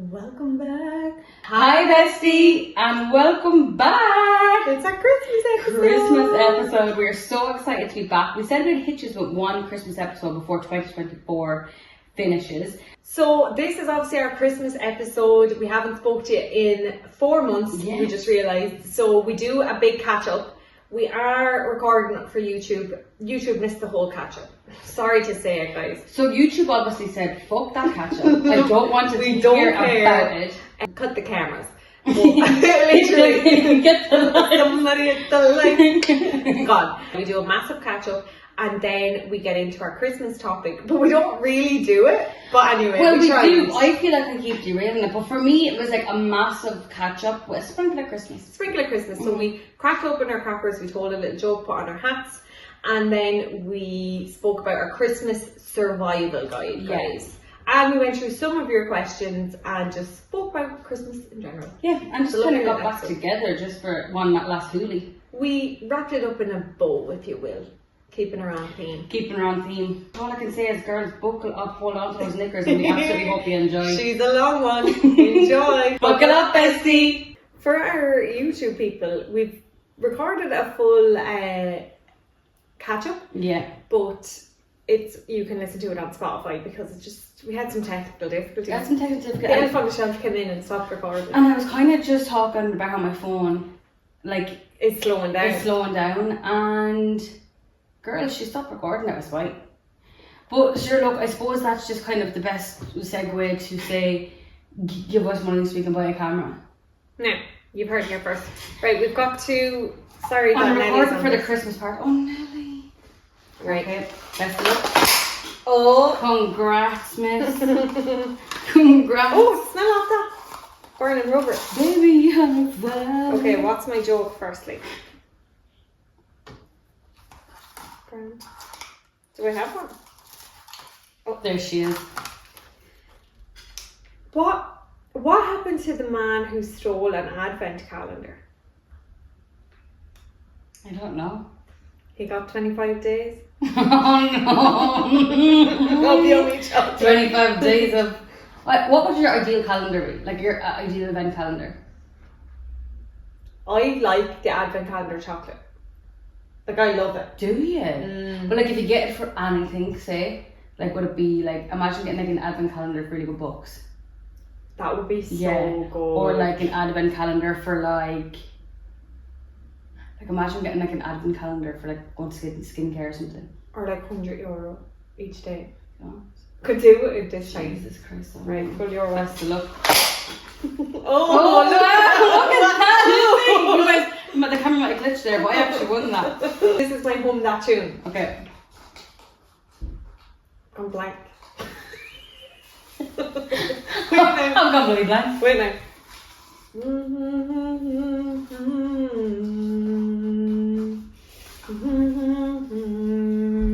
Welcome back. Hi bestie and welcome back. It's our Christmas Christmas episode. We're so excited to be back. We said we'd hit you with one Christmas episode before 2024 finishes. So this is obviously our Christmas episode. We haven't spoke to you in 4 months, Yeah. we just realised. So we do a big catch up. We are recording for YouTube. YouTube missed the whole catch up. Sorry to say it, guys. So YouTube obviously said, fuck that catch up. I don't want to We don't hear care. about it. And cut the cameras. But literally, Get the somebody at the light. God. We do a massive catch up and then we get into our Christmas topic, but we don't really do it. But anyway, well, we try. do. I feel like I keep derailing it, but for me it was like a massive catch up with a sprinkle of Christmas. Sprinkle of Christmas. So we cracked open our crackers, we told a little joke, put on our hats, and then we spoke about our Christmas survival guide, guys. And we went through some of your questions and just spoke about Christmas in general. Yeah, and just So kind of lovely got back episode. together just for one last hoolie. We wrapped it up in a bow, if you will, keeping her on theme. Keeping her on theme. All I can say is, girls, buckle up, hold on to those knickers, and we absolutely hope you enjoy. She's a long one. Enjoy. Buckle up, bestie! For our YouTube people, we've recorded a full catch up, Yeah. but you can listen to it on Spotify because it's just, we had some technical difficulties. That's some technical The elf difficulty. on the shelf came in and stopped recording. And I was kind of just talking about how my phone, like, It's slowing down. is slowing down, and girls, she stopped recording, that was fine. But sure, look, I suppose that's just kind of the best segue to say, give us money so we can buy a camera. No, you've heard it here first. Right, we've got to. Sorry, I'm that Nelly's recording on for the this. Christmas part. Oh, Nelly. Right. Okay, best of luck. Oh. Congrats, miss. Congrats. Oh, smell off that. Burning rubber. Baby, I'm fine. Okay, what's my joke firstly? Do I have one? Oh, there she is. What happened to the man who stole an advent calendar? I don't know. He got 25 days. Oh no. I'll be on each other. 25 days of. What would your ideal calendar be? Like your ideal event calendar? I like the advent calendar chocolate. Like, I love it. Do you? But like if you get it for anything, say, like would it be like, imagine getting like an advent calendar for really good books. That would be so good. Or like an advent calendar for like imagine getting like an advent calendar for like going to skincare or something. Or like €100 each day. You know? Could do it at this time. Jesus Christ. Oh, Right, pull your one. best of luck. Oh, Look at that! You guys, the camera might have glitched there, but I actually won that. This is my hum that tune. Okay. I'm blank. I'm completely blank. Wait now.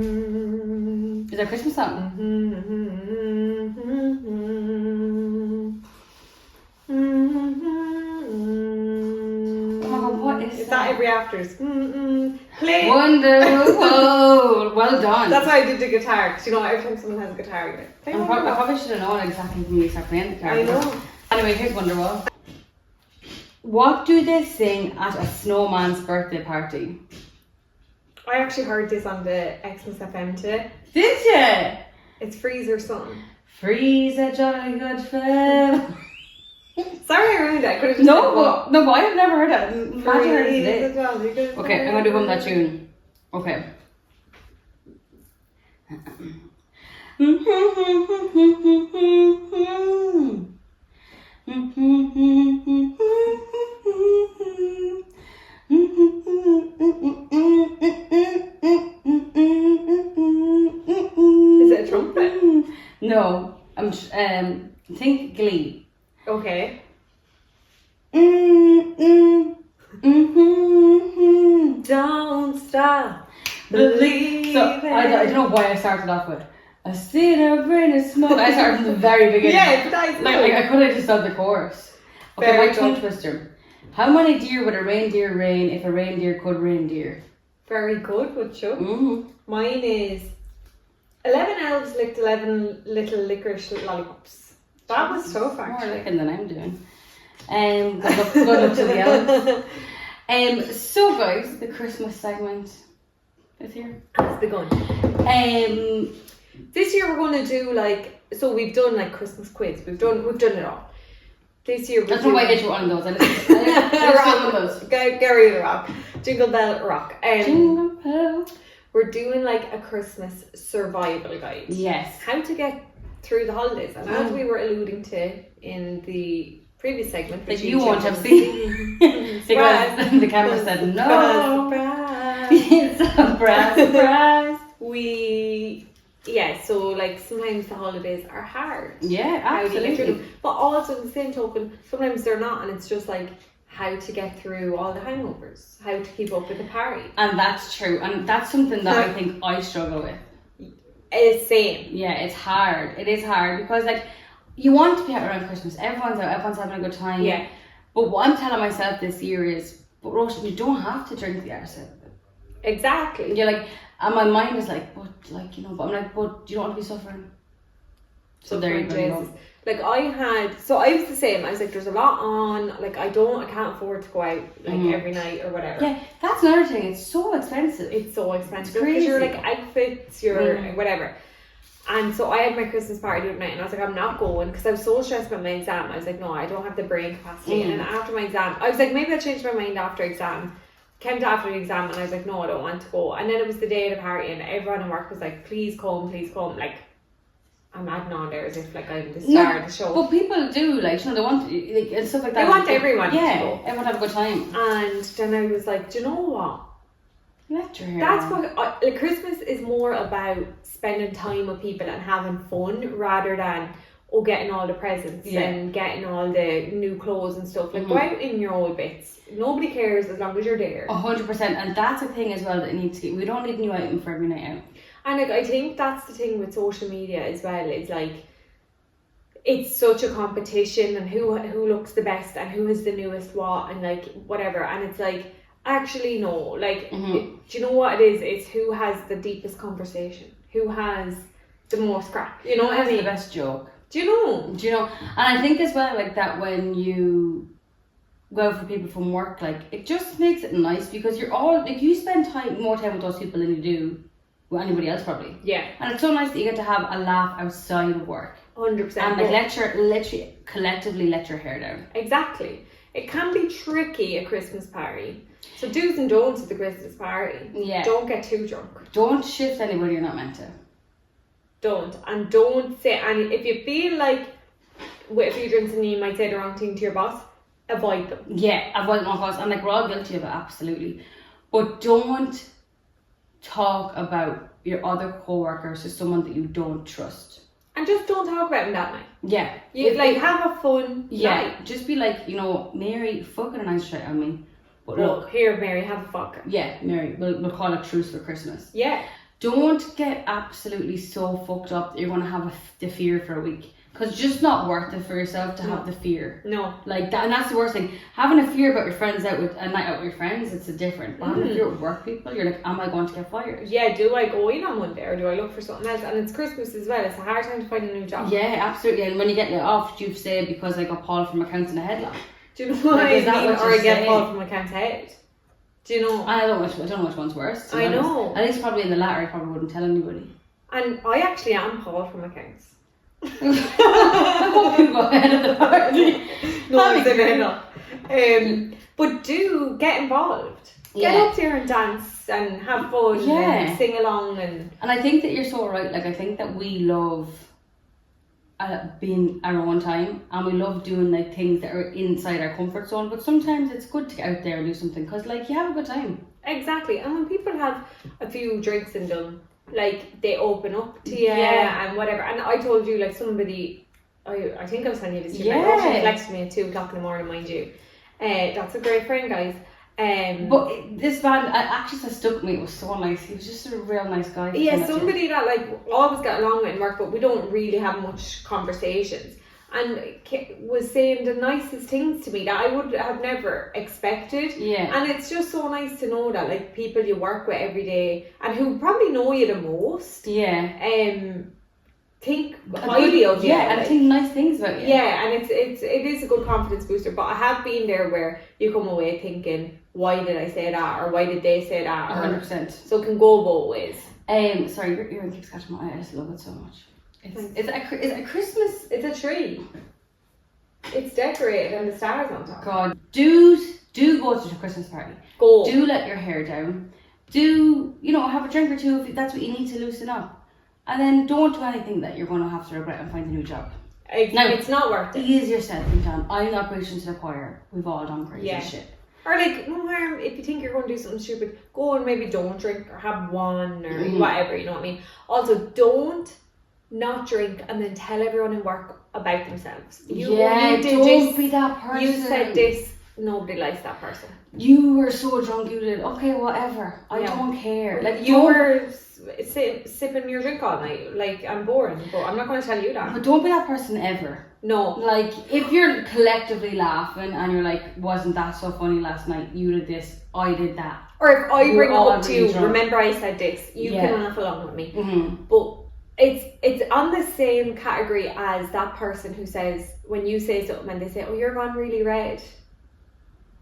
Is that a Christmas song? Oh, what is Is that every after's? Play. Wonderful. Well done. That's why I did the guitar, because you know every time someone has a guitar, you're like, play I Wonderwall. probably should have known exactly when you start playing the guitar. I know. Anyway, here's Wonderwall. What do they sing at a snowman's birthday party? I actually heard this on the Xmas FM today. Did you? It's Freeze or something. Freeze a jolly good fellow. Sorry I ruined it. I could have just said, No, but I have never heard it. Imagine heard it today. Freeze a jolly good Okay, I'm gonna do hum that tune. Okay. Is it a trumpet? No, think Glee. Okay. Don't stop believing. So I don't know why I started off with I see the brain of smoke. I started from the very beginning. Yeah, but I like I could have just done the chorus. Okay, Very my tongue good. twister. How many deer would a reindeer rein if a reindeer could reindeer? Very good, would you? Mm-hmm. Mine is 11 elves licked 11 little licorice lollipops. That was tough, More actually. licking than I'm doing. Good luck to the elves. So guys, the Christmas segment is here. That's the gun. This year we're going to do like, so we've done like Christmas quiz. We've done it all. This year That's why I get you one of those. I just one of those. Gary the Rock. Jingle Bell Rock. Jingle Bell. We're doing like a Christmas survival guide. Yes. How to get through the holidays. And as we were alluding to in the previous segment, that you won't have seen. Because the camera said no. Surprise. It's a surprise. So like sometimes the holidays are hard. Yeah, How do you get through absolutely. them? But also in the same token, sometimes they're not, and it's just like how to get through all the hangovers, how to keep up with the party. And that's true. And that's something that I think I struggle with. It's same. Yeah, it's hard. It is hard because like you want to be out around Christmas. Everyone's out, everyone's having a good time. Yeah. But what I'm telling myself this year is, but Roshan, you don't have to drink the arse out of it. Exactly. You're like, and my mind is like, but like, you know, but I'm like, but you don't want to be suffering. So there you go. Like I was the same. I was like, there's a lot on. Like I can't afford to go out like every night or whatever. Yeah, that's another thing. It's so expensive. It's so expensive. It's crazy. Because you're like outfits, you're whatever. And so I had my Christmas party the other night, and I was like, I'm not going because I was so stressed about my exam. I was like, no, I don't have the brain capacity. And then after my exam, I was like, maybe I'll change my mind after exam. Came to after the exam, and I was like, no, I don't want to go. And then it was the day of the party, and everyone in work was like, please come, please come. Like, I'm adding on there as if like I'm the star of the show. But people do, like, you know, they want like and stuff like that. They want everyone to go. Everyone have a good time. And then I was like, do you know what? Let your hair That's on. what like Christmas is more about spending time with people and having fun rather than getting all the presents and getting all the new clothes and stuff. Like go out in your old bits. Nobody cares as long as you're there. 100%, and that's a thing as well that it needs to get. We don't need new item for every night out. And like I think that's the thing with social media as well. It's like it's such a competition and who looks the best and who has the newest what and like whatever. And it's like actually no, like do you know what it is? It's who has the deepest conversation, who has the most crap. You know what I mean? The best joke. Do you know? And I think as well like that when you go out for people from work, like it just makes it nice because you're all like you spend more time with those people than you do with anybody else probably. Yeah. And it's so nice that you get to have a laugh outside of work. 100%. And literally collectively let your hair down. Exactly. It can be tricky at Christmas party. So do's and don'ts at the Christmas party. Yeah. Don't get too drunk. Don't shift anybody you're not meant to. Don't. And don't say any. If you feel like with a few drinks and you might say the wrong thing to your boss, avoid them. Yeah, avoid them all costs. And like we're all guilty of it, absolutely. But don't talk about your other co-workers to someone that you don't trust. And just don't talk about them that night. Yeah. You have a fun night. Just be like, you know, Mary, fucking a nice try on me. But look, here, Mary, have a fuck. Yeah, Mary, we'll call it truce for Christmas. Yeah. Don't get absolutely so fucked up that you're going to have the fear for a week. Because it's just not worth it for yourself to have the fear. No. Like that, and that's the worst thing. Having a fear about your friends out with a night out with your friends, it's a different. But having a fear with work people, you're like, am I going to get fired? Yeah, do I go in on Monday or do I look for something else? And it's Christmas as well. It's a hard time to find a new job. Yeah, absolutely. And when you get let off, you say because I got Paul from accounts in a headlock. Do you know what I mean? Or I get saying? Paul from accounts head. Do you know? I don't know which one's worse. I know. At least probably in the latter, I probably wouldn't tell anybody. And I actually am Paul from accounts. I hope you go ahead of the party. No, I say no. But do get involved. Get up there and dance and have fun and sing along and I think that you're so right. Like I think that we love being our own time and we love doing like things that are inside our comfort zone. But sometimes it's good to get out there and do something because like you have a good time. Exactly. And when people have a few drinks and done, like they open up to you and whatever. And I told you like somebody, I think I was telling you this. She flexed me at 2 o'clock in the morning, mind you. That's a great friend, guys. But this man actually stuck with me. It was so nice. He was just a real nice guy. Yeah, somebody that like always got along with in work, but we don't really have much conversations. And was saying the nicest things to me that I would have never expected. Yeah. And it's just so nice to know that like people you work with every day and who probably know you the most. Yeah. think highly of you. Yeah, and think nice things about you. Yeah, and it is a good confidence booster. But I have been there where you come away thinking, why did I say that, or why did they say that? 100%. So it can go both ways. Sorry, your earring keeps catching my eye. I just love it so much. Is it a Christmas? It's a tree. It's decorated and the stars on top. God, do go to the Christmas party. Go. Do let your hair down. Do, have a drink or two if that's what you need to loosen up. And then don't do anything that you're going to have to regret and find a new job. It's not worth it. Ease yourself, John. I'm not preaching to the choir. We've all done crazy shit. Or no harm, if you think you're going to do something stupid, go and maybe don't drink or have one or whatever, you know what I mean? Also, don't not drink and then tell everyone in work about themselves. Don't be that person. You said this, nobody likes that person. You were so drunk, you did. Okay, whatever. I don't care. Like, you were sipping your drink all night. Like, I'm boring, but I'm not going to tell you that. But don't be that person ever. No. Like, if you're collectively laughing and you're like, wasn't that so funny last night? You did this, I did that. Or if I bring it up to you, drunk. remember I said this, you can laugh along with me. Mm-hmm. But it's on the same category as that person who says, when you say something and they say, oh, you're gone really red.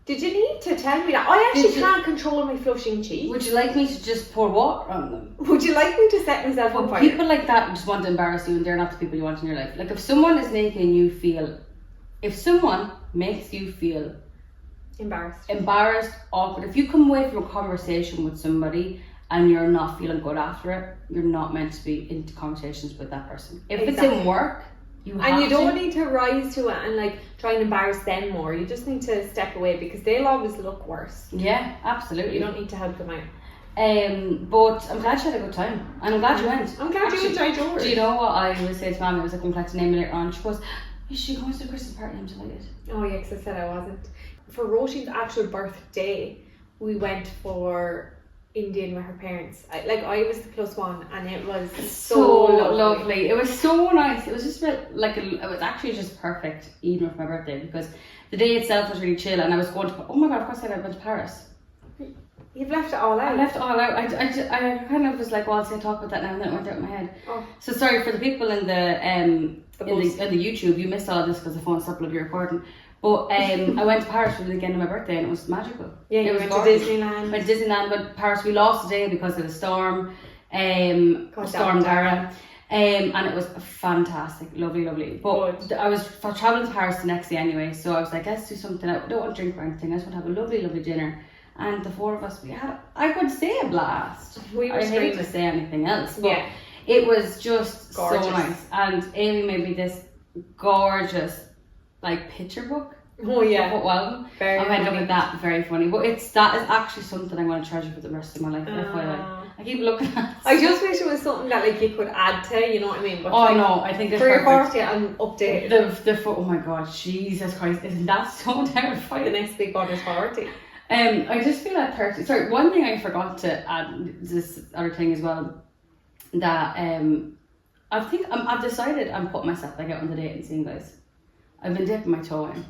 Did you need to tell me that? I actually can't control my flushing cheeks. Would you like me to just pour water on them? Would you like me to set myself on fire? People like that just want to embarrass you and they're not the people you want in your life. Like if someone makes you feel embarrassed, awkward, if you come away from a conversation with somebody and you're not feeling good after it, you're not meant to be into conversations with that person. If it's in work, you don't need to rise to it and like try and embarrass them more. You just need to step away because they'll always look worse. Yeah, absolutely. You don't need to help them out. But I'm glad you had a good time and I'm glad you went. I'm glad you enjoyed yours. Do you know what I was saying to Mum? I was like, I'm glad to name it later on. She goes, is she going to the Christmas party? I'm delighted. Oh yeah, because I said I wasn't. For Roisin's actual birthday, we went for Indian with her parents. I was the plus one and it was so lovely. It was so nice. It was just it was actually just perfect evening for my birthday because the day itself was really chill and I was going to, oh my god, of course I went to Paris. You've left it all out. I left it all out. I kind of was like, well, I'll say talk about that now and then it went out of my head. Oh. So sorry for the people in the YouTube, you missed all of this because the phone stopped bloody recording. But I went to Paris for the weekend of my birthday and it was magical. Yeah, it was went to Disneyland. Went to Disneyland, but Paris we lost a day because of the storm. Storm Dara. And it was fantastic, lovely. But I was travelling to Paris the next day anyway, so I was like, let's do something. I don't want to drink or anything. I just want to have a lovely dinner. And the four of us, I would say a blast. I hate to say anything else, but it was just gorgeous. So nice. And Amy made me this gorgeous picture book. Oh yeah. Well, I'm going to look at that. Very funny. But that is actually something I'm going to treasure for the rest of my life. I keep looking at it. I just wish it was something that you could add to, you know what I mean? But no, I think it's for your party and update. Oh my god, Jesus Christ, isn't that so terrifying? The next big one is party. I just feel at 30. Sorry, one thing I forgot to add, this other thing as well, that I think I've decided I'm putting myself out on the dating scene, guys. I've been dipping my toe in.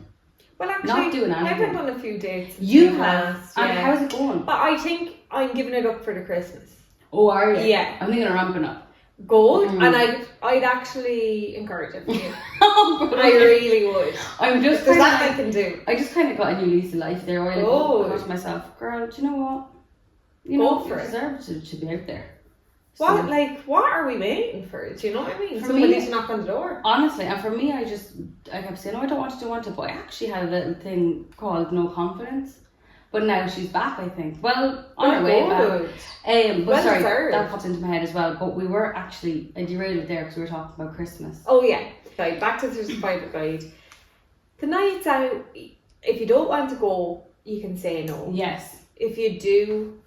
Well, actually, not doing anything. I've been on a few dates. You have? And how's it going? But I think I'm giving it up for the Christmas. Oh, are you? Yeah. I'm thinking of ramping up. Gold, and I'd actually encourage it for you. I really would. There's that I can do. I just kind of got a new lease of life there. I thought to myself, girl, do you know what? You deserve to be out there. What are we waiting for? Do you know what I mean? Somebody to knock on the door. Honestly, and for me, I kept saying, I don't want to, but I actually had a little thing called no confidence. But now she's back, I think. Well, on her way back. But sorry, deserved. That popped into my head as well. But we were actually, I derailed it there because we were talking about Christmas. Oh yeah. Okay, back to the survival guide. The nights out, if you don't want to go, you can say no. Yes. If you do,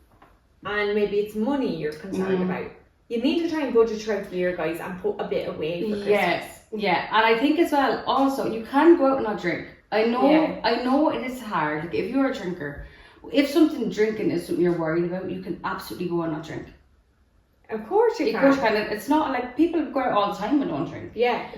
and maybe it's money you're concerned about, you need to try and budget throughout the year, guys, and put a bit away for Christmas. Yes. Yeah. And I think as well, also, you can go out and not drink. I know it is hard. Like, if you're a drinker, if drinking is something you're worried about, you can absolutely go and not drink. Of course you can. Of course you can. It's not like people go out all the time and don't drink. Yeah.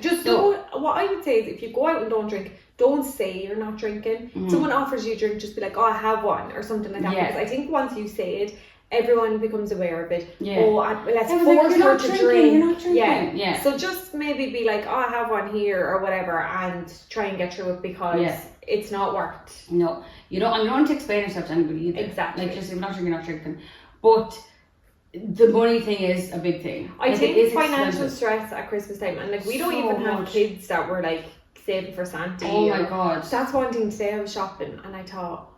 What I would say is if you go out and don't drink, don't say you're not drinking. Someone offers you a drink, just be like, oh, I have one or something like that. Yeah. Because I think once you say it, everyone becomes aware of it. Yeah. Oh, let's Yeah, force you're her not to drinking, drink. you're not drinking. Yeah. So just maybe be like, oh, I have one here or whatever, and try and get through it because it's not worked. No, you don't. I'm not to explain yourself to anybody either. Exactly. Like, just if you're not drinking, you're not drinking. But the money thing is a big thing. I like, think financial stress at Christmas time, and like we don't even have kids that were like saving for Santa. Oh my god. That's one thing. Today I was shopping and I thought,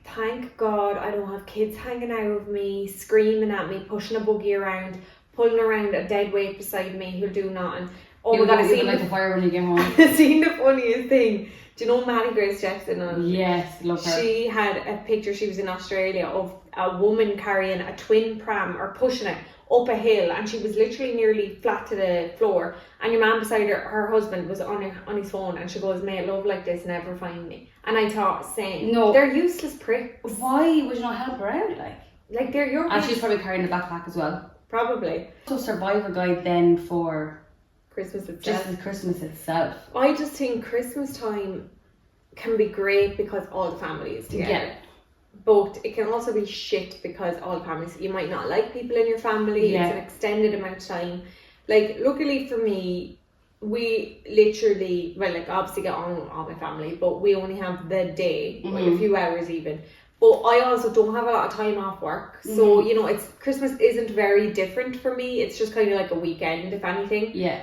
thank God I don't have kids hanging out with me, screaming at me, pushing a buggy around, pulling around a dead weight beside me who'll do nothing. Oh my god, I seen like the fire when you get home. I seen the funniest thing. Do you know Maddie Grace Jepson? Yes, love her. She had a picture, she was in Australia, of a woman carrying a twin pram or pushing it up a hill, and she was literally nearly flat to the floor, and your man beside her husband was on his phone, and she goes, "May love like this never find me." And I thought, saying, no, they're useless pricks. Why would you not help her out? Like they're your and she's probably carrying the backpack as well. Probably. So survivor guide then for Christmas itself. Just the Christmas itself. I just think Christmas time can be great because all the family is together. Yeah. But it can also be shit because all the families, you might not like people in your family. Yeah. It's an extended amount of time. Like, luckily for me, we literally, well, like, obviously get on with all my family, but we only have the day, like a few hours even. But I also don't have a lot of time off work. So, you know, Christmas isn't very different for me. It's just kind of like a weekend, if anything. Yeah.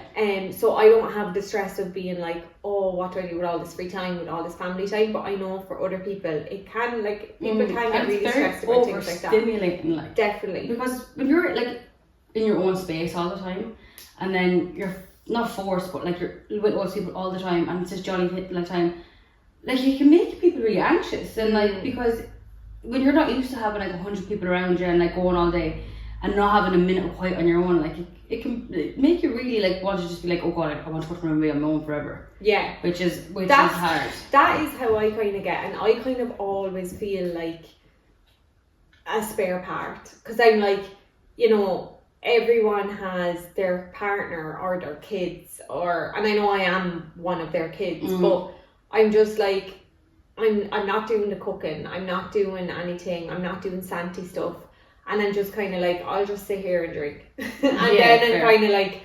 So I don't have the stress of being like, oh, what do I do with all this free time, with all this family time? But I know for other people, it can, like, people can get really stressed about things like that. Stimulating, like. Definitely. Because when you're, like, in your own space all the time, and then you're not forced, but, like, you're with those people all the time, and it's just jolly like time, like, you can make people really anxious. And, like, because when you're not used to having like 100 people around you and like going all day and not having a minute of quiet on your own, like it can make you really like want to just be like, oh god, I want to put my way on my own forever. Yeah. Which is hard. That is how I kind of get, and I kind of always feel like a spare part, because I'm like, you know, everyone has their partner or their kids, and I know I am one of their kids, but I'm just like, I'm not doing the cooking, I'm not doing anything, I'm not doing Santy stuff, and I'm just kind of like, I'll just sit here and drink. And then I'm kind of like,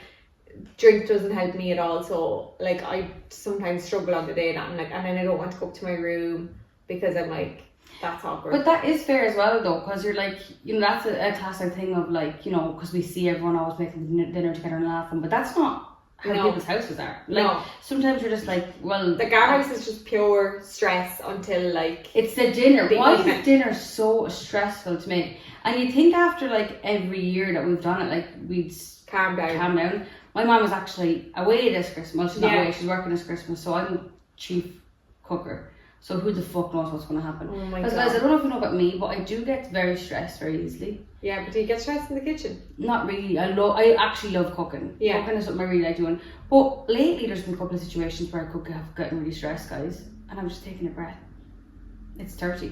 drink doesn't help me at all, so like I sometimes struggle on the day that I'm like, and then I don't want to go up to my room because I'm like, that's awkward. But that is fair as well though, because you're like, you know, that's a classic thing of like, you know, because we see everyone always making dinner together and laughing, but that's not how people's houses are. Like, sometimes you're just like, well, the Gar house is just pure stress until like it's the dinner. Why is dinner so stressful to make? And you think after like every year that we've done it, like we'd calm down. My mom was actually away this Christmas. Well, she's not away, she's working this Christmas, so I'm chief cooker. So who the fuck knows what's going to happen? Oh my god. Because guys, I don't know if you know about me, but I do get very stressed very easily. Yeah, but do you get stressed in the kitchen? Not really. I actually love cooking. Yeah. Cooking is something I really like doing. But lately there's been a couple of situations where I could have gotten really stressed, guys. And I'm just taking a breath. It's 30.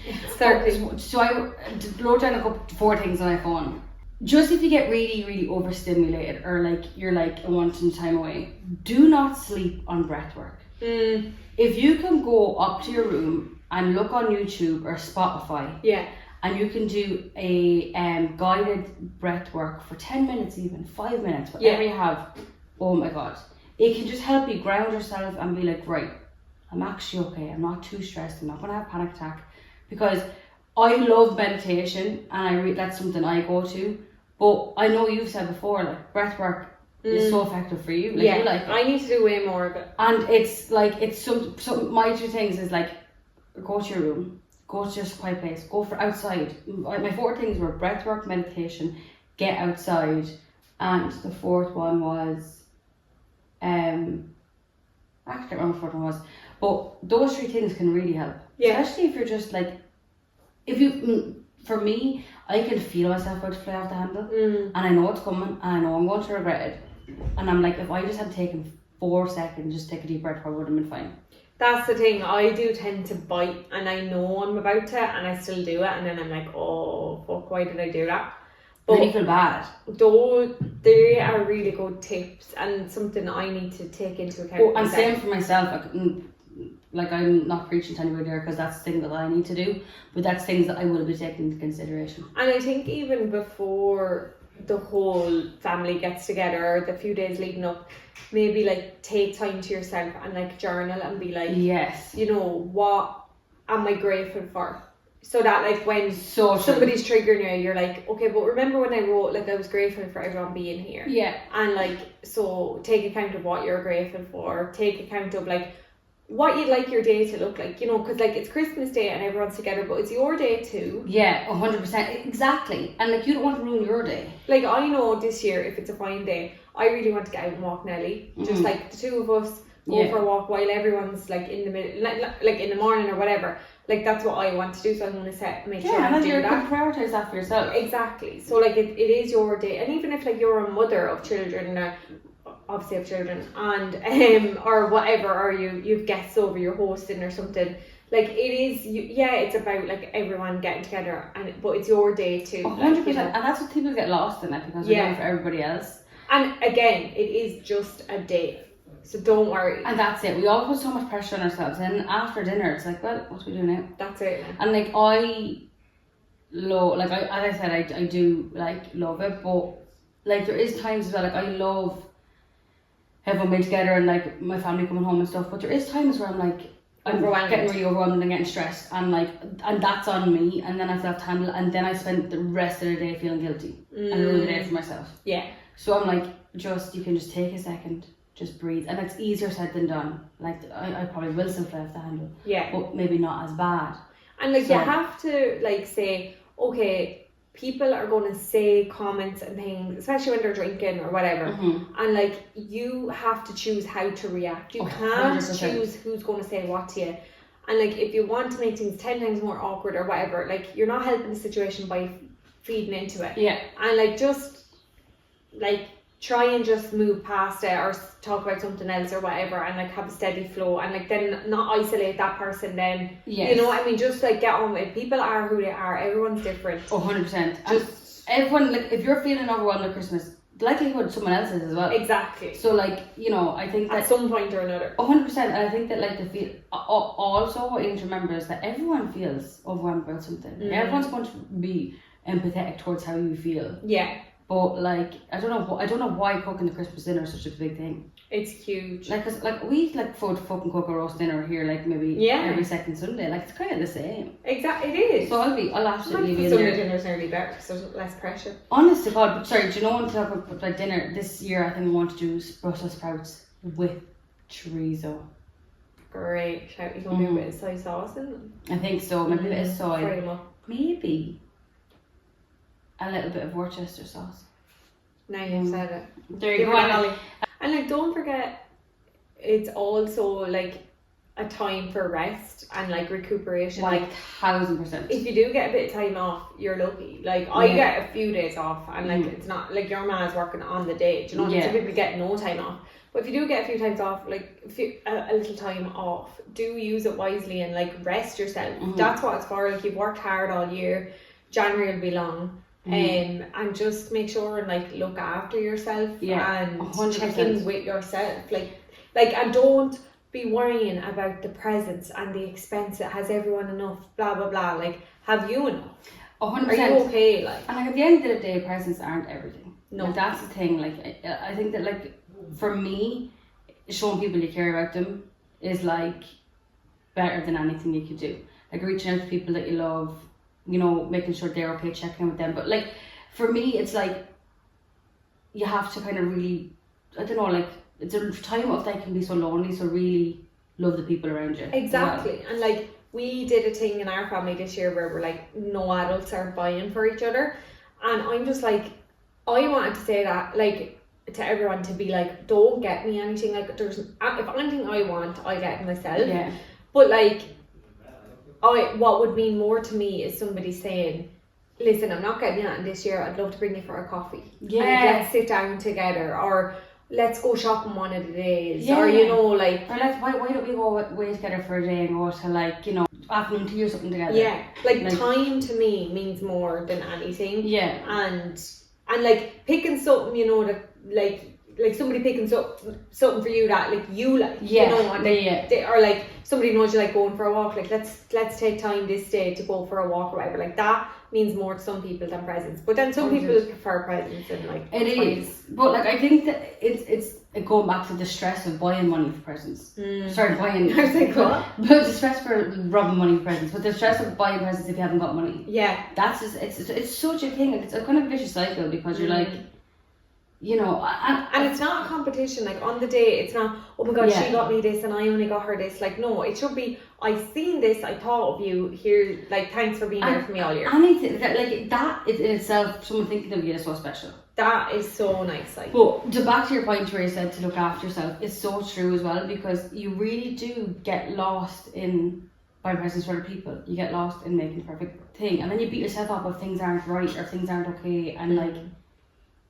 It's 30. So I wrote down 4 things on my phone. Just if you get really, really overstimulated, or like you're like wanting time away, do not sleep on breath work. If you can go up to your room and look on YouTube or Spotify, and you can do a guided breath work for 10 minutes, even 5 minutes, whatever you have, oh my god, it can just help you ground yourself and be like, right, I'm actually okay, I'm not too stressed, I'm not going to have a panic attack. Because I love meditation, and that's something I go to, but I know you've said before, like, breath work is so effective for you. Like, you like it. I need to do way more of it. And it's like, it's some my 2 things is like, go to your room, go to just a quiet place, go for outside. My 4 things were breath work, meditation, get outside, and the 4th one was I can't remember what the 4th one was, but those 3 things can really help. Especially if you're just like, for me, I can feel myself about to fly off the handle, and I know it's coming, and I know I'm going to regret it, and I'm like, if I just had taken 4 seconds, just take a deep breath, I would have been fine. That's the thing, I do tend to bite, and I know I'm about to, and I still do it, and then I'm like, oh fuck, why did I do that? But then you feel bad. Though they are really good tips, and something I need to take into account. And same for myself, Like, I'm not preaching to anybody there because that's things that I need to do, but that's things that I will be taking into consideration. And I think even before the whole family gets together, the few days leading up, maybe like take time to yourself and like journal and be like, yes, you know, what am I grateful for? So that like when so somebody's triggering you, you're like, okay, but remember when I wrote like I was grateful for everyone being here. Yeah. And like, so take account of what you're grateful for. Take account of like what you'd like your day to look like, you know, because like it's Christmas Day and everyone's together, but it's your day too. Yeah, 100%, exactly. And like, you don't want to ruin your day. Like, I know this year, if it's a fine day, I really want to get out and walk Nelly. Just like the two of us go for a walk while everyone's like in the middle, like in the morning or whatever. Like, that's what I want to do, so I'm going to make sure I do that. Yeah, and prioritise that for yourself. Exactly. So like it is your day, and even if like you're a mother of children, obviously of children, and or whatever, or you've guests over, you're hosting or something. Like, it is, it's about like everyone getting together, but it's your day too. 100%, and that's what people get lost in it because they're doing it for everybody else. And again, it is just a day, so don't worry. And that's it. We all put so much pressure on ourselves, and after dinner, it's like, well, what do we do now? That's it. And like, I as I said, I do like love it, but like there is times as well. Like, I love everyone being together and like my family coming home and stuff, but there is times where I'm like, I'm getting really overwhelmed and getting stressed, and like, and that's on me, and then I have to handle, and then I spend the rest of the day feeling guilty and ruin the day for myself. Yeah. So I'm like, you can just take a second, just breathe, and it's easier said than done. Like, I probably will still have to handle, but maybe not as bad. And like, you have to like say, okay, people are going to say comments and things, especially when they're drinking or whatever, and like, you have to choose how to react. You can't 100%. choose who's going to say what to you. And like, if you want to make things 10 times more awkward or whatever, like, you're not helping the situation by feeding into it. And like, just like, try and just move past it or talk about something else or whatever, and like, have a steady flow, and like, then not isolate that person then. You know what I mean? Just like, get on with it. People are who they are. Everyone's different. 100%. Just everyone, like, if you're feeling overwhelmed at Christmas, the likelihood someone else is as well. Exactly. So like, you know, I think that at some point or another. 100%. And I think that like, also what you need to remember is that everyone feels overwhelmed about something. Everyone's going to be empathetic towards how you feel. Yeah. But like, I don't know why cooking the Christmas dinner is such a big thing. It's huge. Like, cause like we like fucking cook a roast dinner here, like maybe every second Sunday. Like, it's kind of the same. Exactly, it is. So I'll absolutely be Sunday dinner's nearly better because there's less pressure. Honest to God, but sorry, do you know what to talk about like dinner this year? I think I want to do Brussels sprouts with chorizo. Great. Shout, you gonna do a bit of soy sauce in them? I think so. Maybe a bit of soy. Fry them up. Maybe a little bit of Worcester sauce. Now you've said it. There you go. And like, don't forget, it's also like a time for rest and like recuperation. Like 1000%. If you do get a bit of time off, you're lucky. Like, I get a few days off, and like, it's not like your man's working on the day. Do you know? Some people get no time off. But if you do get a few times off, like a little time off, do use it wisely and like rest yourself. That's what it's for. Like, you've worked hard all year. January will be long. And just make sure and like look after yourself and 100%. check in with yourself. Like, and don't be worrying about the presents and the expense. Has everyone enough? Blah blah blah. Like, have you enough? 100%. Are you okay? Like, and like, at the end of the day, presents aren't everything. No, like, that's the thing. Like, I think that like, for me, showing people you care about them is like better than anything you could do. Like, reaching out to people that you love, you know, making sure they're okay, checking in with them. But like, for me, it's like, you have to kind of really, I don't know, like, it's a time of that can be so lonely, so really love the people around you. Exactly. And like, we did a thing in our family this year where we're like, no adults are buying for each other. And I'm just like, I wanted to say that, like, to everyone, to be like, don't get me anything. Like, if anything I want, I get it myself. But like, what would mean more to me is somebody saying, listen, I'm not getting you anything this year, I'd love to bring you for a coffee. And let's sit down together, or let's go shopping one of the days, or you know, like, or why don't we go away together for a day and go to, like, you know, afternoon tea or something together. Like time to me means more than anything. And like, picking something, you know, that like like somebody picking something for you that like you like, Yeah, you know, and or like somebody knows you like going for a walk, like let's take time this day to go for a walk or whatever. Like that means more to some people than presents. But then some people prefer presents and like it is. But like I think that it's going back to the stress of buying money for presents. Sorry, buying. I was like, what? But the stress for robbing money for presents, but the stress of buying presents if you haven't got money. Yeah, that's just it's such a thing. It's a kind of vicious cycle because you're like, you know, and it's not a competition. Like on the day, it's not, oh my god, she got me this and I only got her this. Like no, it should be, I seen this, I thought of you here. Like thanks for being there for me all year. Anything like that in itself, someone thinking of you is so special. That is so nice. Like, but to back to your point where you said to look after yourself, it's so true as well, because you really do get lost in buying presents for other people. You get lost in making the perfect thing, and then you beat yourself up if things aren't right or things aren't okay, and like.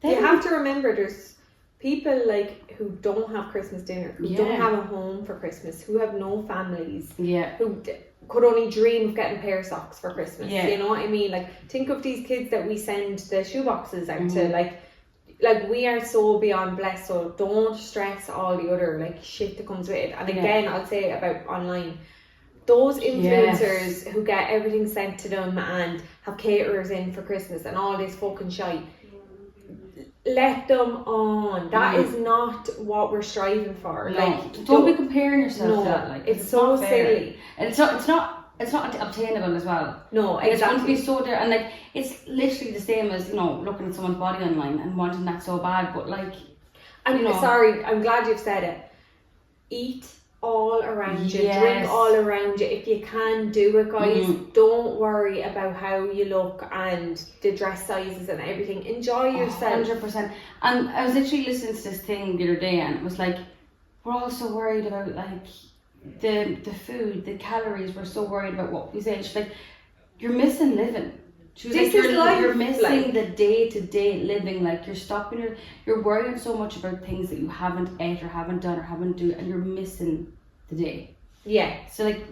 You have to remember there's people like who don't have Christmas dinner, who don't have a home for Christmas, who have no families, who could only dream of getting a pair of socks for Christmas. You know what I mean? Like think of these kids that we send the shoeboxes out to, like we are so beyond blessed, so don't stress all the other like shit that comes with it. And again, I'll say about online, those influencers who get everything sent to them and have caterers in for Christmas and all this fucking shite. Let them on. That is not what we're striving for. No. Like, don't be comparing yourself to that. Like, it's so silly. And it's not obtainable as well. No, like, exactly. It's going to be so there, and like it's literally the same as, you know, looking at someone's body online and wanting that so bad. But like, and you know, sorry, I'm glad you've said it. Eat all around you, drink all around you. If you can do it, guys, don't worry about how you look and the dress sizes and everything. Enjoy yourself. 100%. And I was literally listening to this thing the other day, and it was like, we're all so worried about like the food, the calories. We're so worried about what we say. She's like, you're missing living. She was this like, is life. You're missing the day-to-day living. Like you're stopping, you're worrying so much about things that you haven't ate or haven't done or haven't do, and you're missing the day. Yeah. So like,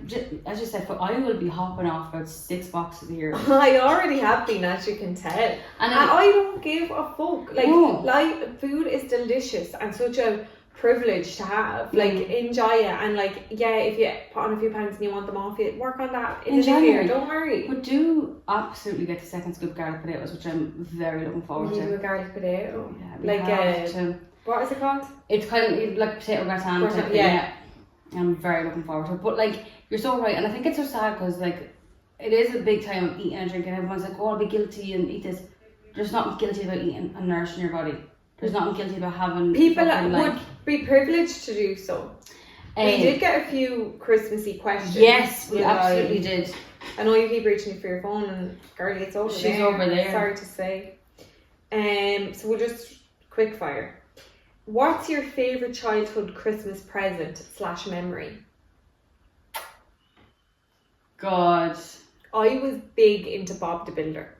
as you said, I will be hopping off about 6 boxes a year. I already have been, as you can tell. And I don't give a fuck. Like, food is delicious and such a privilege to have. Like, enjoy it. And like, if you put on a few pounds and you want them off, you work on that in the new year. Don't worry. But do absolutely get the second scoop of garlic potatoes, which I'm very looking forward to. You do a garlic potato. Yeah, what is it called? It's kind of like potato gratin. Yeah. I'm very looking forward to it. But like, you're so right, and I think it's so sad because like, it is a big time of eating and drinking. Everyone's like, oh, I'll be guilty and eat this. There's nothing guilty about eating and nourishing your body. There's nothing guilty about having people that would be privileged to do so. We did get a few Christmassy questions. Yes, we absolutely did. I know you keep reaching me for your phone, and girlie, it's over there. She's over there. Sorry to say. So we'll just quick fire. What's your favourite childhood Christmas present / memory? God. I was big into Bob the Builder.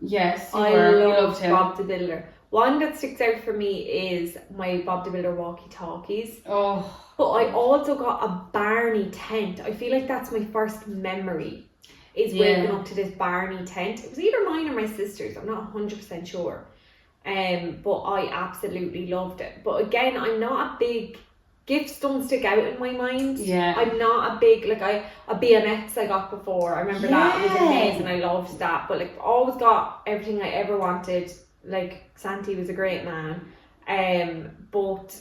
Yes, I loved Bob the Builder. One that sticks out for me is my Bob the Builder walkie-talkies. Oh. But I also got a Barney tent. I feel like that's my first memory, is waking up to this Barney tent. It was either mine or my sister's. I'm not 100% sure. But I absolutely loved it. But again, I'm not a big, gifts don't stick out in my mind. Yeah. I'm not a big, like a BMX I got before. I remember that was amazing. I loved that. But like, always got everything I ever wanted. Like, Santi was a great man. But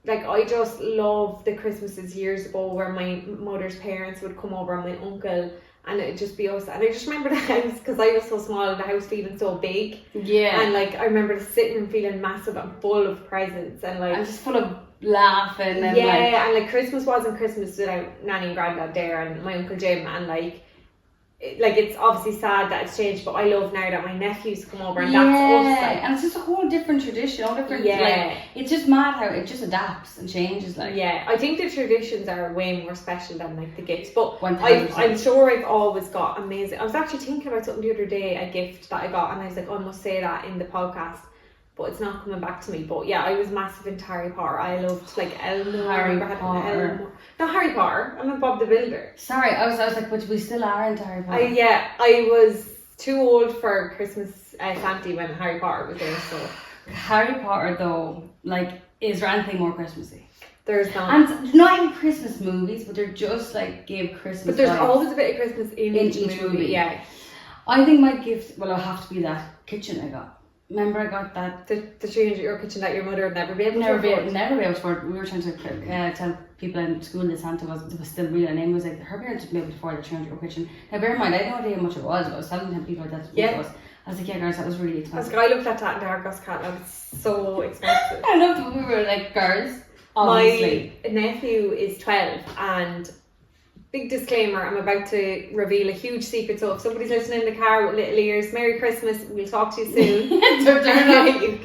like, I just love the Christmases years ago where my mother's parents would come over and my uncle, and it'd just be us. And I just remember the house, because I was so small, the house feeling so big. Yeah. And like, I remember sitting and feeling massive and full of presents, and like, and just full of laughing. And and like Christmas wasn't Christmas without Nanny and Granddad there and my Uncle Jim, and like it's obviously sad that it's changed, but I love now that my nephews come over and that's us. Like, and it's just a whole different tradition, all different. Like, it's just mad how it just adapts and changes. Like, I think the traditions are way more special than like the gifts. But 100%. I'm sure I've always got amazing. I was actually thinking about something the other day, a gift that I got, and I was like, oh, I must say that in the podcast. But it's not coming back to me. But yeah, I was massive into Harry Potter. I loved like Elmo. Harry Potter. Not Harry Potter. I'm a Bob the Builder. Sorry, I was like, but we still are into Harry Potter. I was too old for Christmas Santi when Harry Potter was there. So Harry Potter though, like, is there anything more Christmassy? There's not. And not even Christmas movies, but they're just like give Christmas. But there's vibes always a bit of Christmas in each movie. Yeah. I think my gift, well, it'll have to be that kitchen I got. Remember, I got that. The €300 kitchen that your mother would never be able to Never be afford. able to afford. We were trying to tell people in school that Santa was still real, and Amy was like, her parents would be able to afford the €300 kitchen. Now, bear in mind, I had no idea how much it was, but I was telling people that's what it was. I was like, yeah, girls, that was really expensive. I looked at that in the Argos catalogue, it's so expensive. I loved that we were like, girls, obviously. My nephew is 12, and big disclaimer, I'm about to reveal a huge secret, so if somebody's listening in the car with little ears, Merry Christmas, we'll talk to you soon.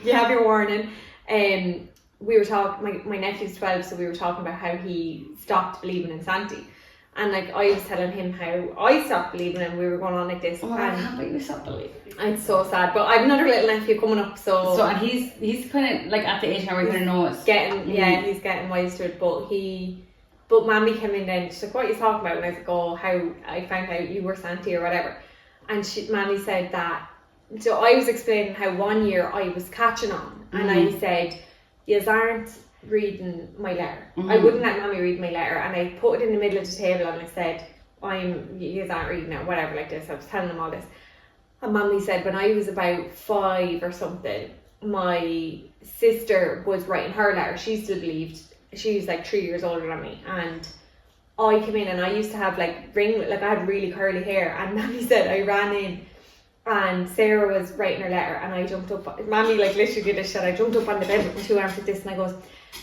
You have your warning. We were talking, my nephew's 12, so we were talking about how he stopped believing in Santa. And like I was telling him how I stopped believing, and we were going on like this. Oh, I can't believe you stopped believing. It's so sad, but I've another little nephew coming up, and he's kind of like at the age now where he kind of knows. He's getting wise to it. But Mammy came in then. She's like, "What are you talking about?" And I was like, "Oh, how I found out you were Santa or whatever." And Mammy said that. So I was explaining how one year I was catching on, and I said, "Yous aren't reading my letter." I wouldn't let Mammy read my letter, and I put it in the middle of the table and I said, "You aren't reading it," whatever, like this. I was telling them all this, and Mammy said when I was about 5 or something, my sister was writing her letter. She still believed. She was like 3 years older than me, and I came in and I used to have like I had really curly hair, and Mammy said I ran in. And Sarah was writing her letter, and I jumped up. Mammy like literally did this shit. I jumped up on the bed with my 2 arms like this, and I goes,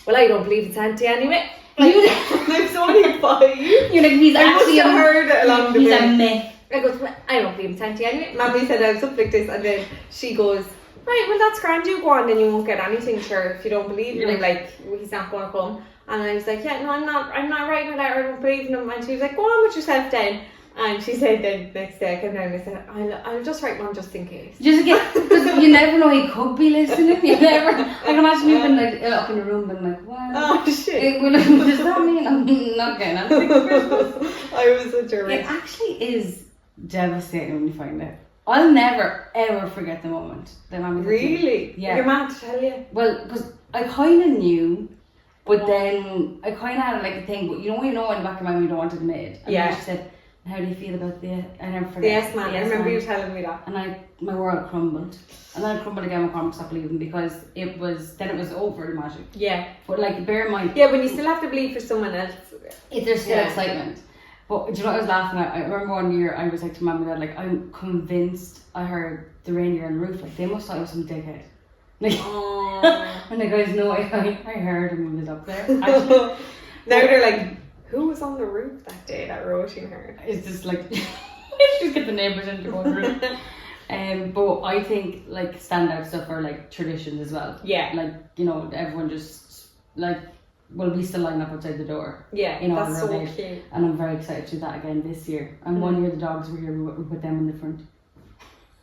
"Well, I don't believe in Santa anyway." Like, I was only 5. You're like, he's actually heard it along the way. He's a myth. I goes, "Well, I don't believe in Santa anyway." Mammy said I was something like this, and then she goes, "Right, well that's grand. You go on, then you won't get anything, sure, if you don't believe in him. Like he's not going to come." And I was like, "Yeah, no, I'm not writing a letter. I don't believe in him." And she was like, "Go on with yourself then." And she said then next day I came down and I said, I'll just write one just in case. Just because you never know, he could be listening. You never. I can imagine you been like up in the room and like, wow. Oh shit. Does that mean I'm not getting anything for Christmas? I was such a risk. It actually is devastating when you find out. I'll never ever forget the moment that Mammy. Really? Yeah. Your mom to tell you? Well, because I kind of knew, but then I kind of had like a thing. But you know when in the back of your mind you don't want it made. And then she said, "How do you feel about the?" I never forget. The yes man. I remember you telling me that. And my world crumbled, and then it crumbled again when I stopped believing, because it was over the magic. Yeah. But like, bear in mind. Yeah, when you still have to believe for someone else. There's still excitement. But do you know what I was laughing at? I remember one year I was like to Mum and Dad, like, I'm convinced I heard the reindeer on the roof. Like, they must thought I was some dickhead. Like, and the guys know I heard him when he was up there. Actually, now they're like, who was on the roof that day that Roisin heard? It's just like, just get the neighbours in to go through. But I think like standout stuff are like traditions as well. Yeah. Like, you know, everyone just like, well, we still line up outside the door. Yeah, that's so cute. And I'm very excited to do that again this year. And 1 year the dogs were here, we put them in the front.